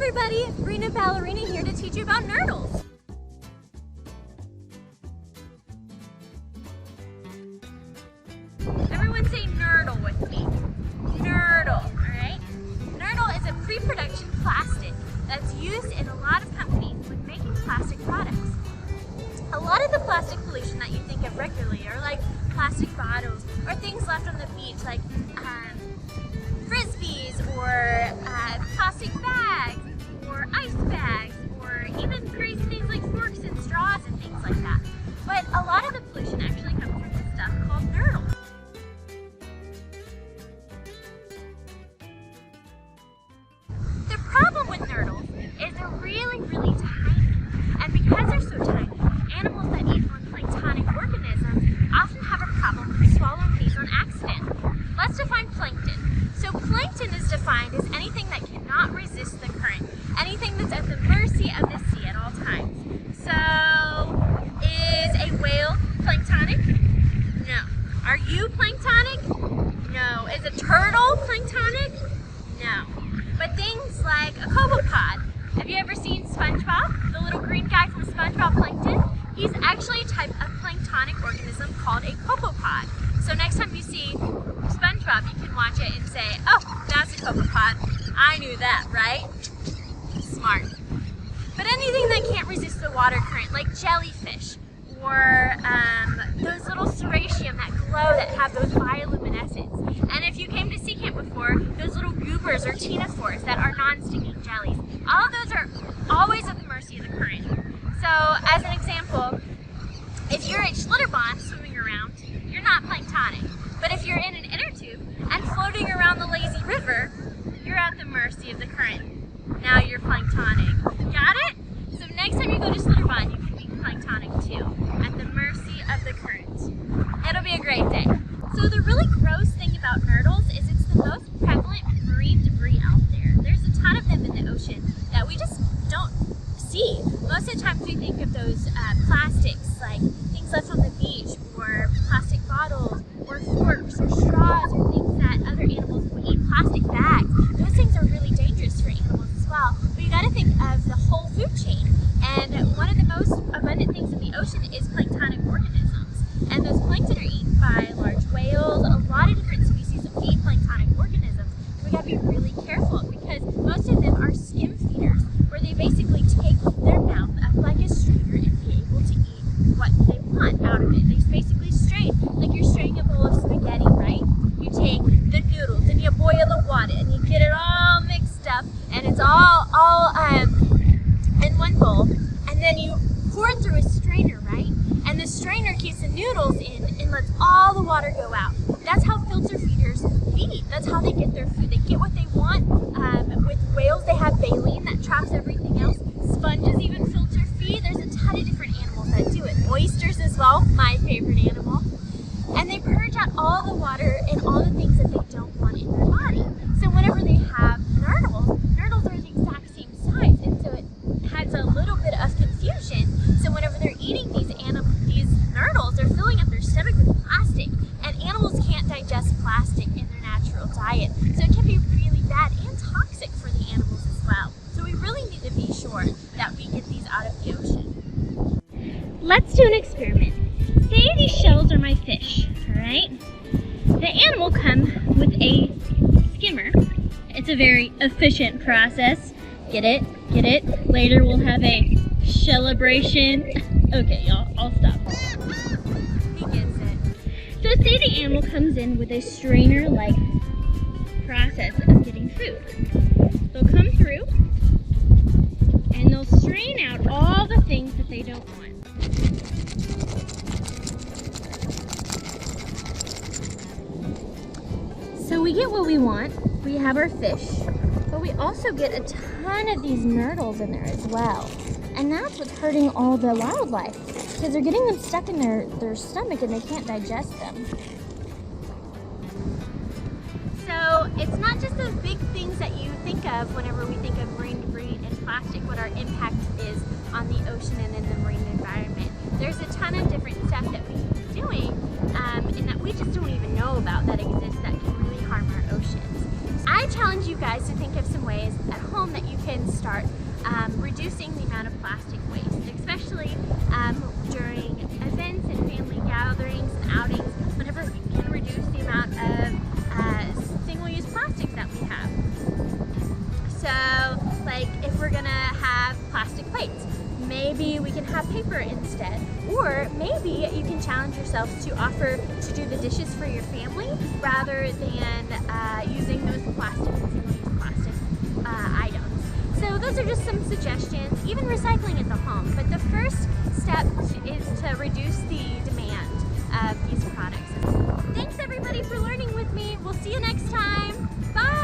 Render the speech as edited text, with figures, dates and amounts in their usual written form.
everybody, Brina Ballerina here to teach you about Nurdles. Everyone say Nurdle with me. Nurdle, alright? Nurdle is a pre-production plastic that's used in a lot of companies when making plastic products. A lot of the plastic pollution that you think of regularly are like plastic bottles or things left on the beach like frisbees or plastic bags or ice bags or even crazy things like forks and straws and things like that. But a lot of the pollution actually comes from this stuff called Nurdles. The problem with Nurdles is they're really, really tiny. And because they're so tiny, animals that eat on planktonic organisms often have a problem swallowing these on accident. Let's define plankton. So plankton is defined as anything that cannot resist the current, anything that's at the mercy of the sea at all times. So, is a whale planktonic? No. Are you planktonic? No. Is a turtle planktonic? No. But things like a copepod. Have you ever seen SpongeBob? The little green guy from SpongeBob Plankton? He's actually a type of planktonic organism called a copepod. So next time you see SpongeBob, you can watch it and say, oh, that's a copepod. I knew that, right? Smart. But anything that can't resist the water current, like jellyfish, or those little serratium that glow that have those bioluminescence. And if you came to sea camp before, those little goobers or ctenophores that are non-stinging jellies. All of those are always at the mercy of the current. So as an example, if you're at Schlitterbahn swimming around, you're not planktonic. But if you're in an inner tube and floating around the lazy river, you're at the mercy of the current. Now you're planktonic. Got it? So next time you go to Schlitterbahn, you can be planktonic too, at the mercy of the current. It'll be a great day. So the really gross thing about Nurdles is it's the most prevalent marine debris out there. There's a ton of them in the ocean that we just don't see. Most of the times we think of those plastics, like things left on the beach, or plastic bottles, or forks, or straws, or things that other animals would eat, plastic bags. Those things are really dangerous for animals as well. But you gotta think of the whole food chain. And one of the most abundant things in the ocean is planktonic organisms. And those plankton are eaten by large whales, a lot of different species of eat planktonic organisms. We gotta be really careful because most of them are skim feeders, where they basically take their mouth up like a strainer and be able to eat what they want out of it. They basically strain, like you're straining a bowl of spaghetti, right? You take the noodles and you boil the water and you get it all mixed up and it's all in one bowl, and then you pour it through a strainer, right? And the strainer keeps the noodles in and lets all the water go out. That's how filter feeders feed. That's how they get their food. They get what they want. With whales, they have baleen that traps everything else. Sponges even filter feed. There's a ton of different animals that do it. Oysters as well, my favorite animal. And they purge out all the water and all the things that they don't want in their body. So whenever they have Nurdles are the exact same size, and so it has a little bit of confusion. So whenever they're eating these Nurdles, they're filling up their stomach with plastic, and animals can't digest plastic in their natural diet. So it can be really bad and toxic for the animals as well. So we really need to be sure that we get these out of the ocean. Let's do an experiment. Say these shells are my fish, alright? The animal come with a skimmer. It's a very efficient process. Get it? Get it? Later we'll have a celebration. Okay, y'all, I'll stop. He gets it. So say the animal comes in with a strainer-like process of getting food. They'll come through and they'll strain out all the things that they don't want. So we get what we want. We have our fish, but we also get a ton of these Nurdles in there as well. And that's what's hurting all the wildlife, because they're getting them stuck in their stomach and they can't digest them. So it's not just those big things that you think of whenever we think of marine debris and plastic, what our impact is on the ocean and in the marine environment. There's a ton of different stuff that we can be doing and that we just don't even know about that exists that can really harm our oceans. I challenge you guys to think of some ways at home that you can start reducing the amount of plastic waste, especially during events and family gatherings and outings, whenever we can reduce the amount of single-use plastics that we have. So, like if we're gonna have plastic plates, maybe we can have paper instead. Or maybe you can challenge yourself to offer to do the dishes for your family rather than using those plastic and single-use plastic items. So those are just some suggestions, even recycling at the home. But the first step is to reduce the demand of these products. Thanks everybody for learning with me. We'll see you next time. Bye!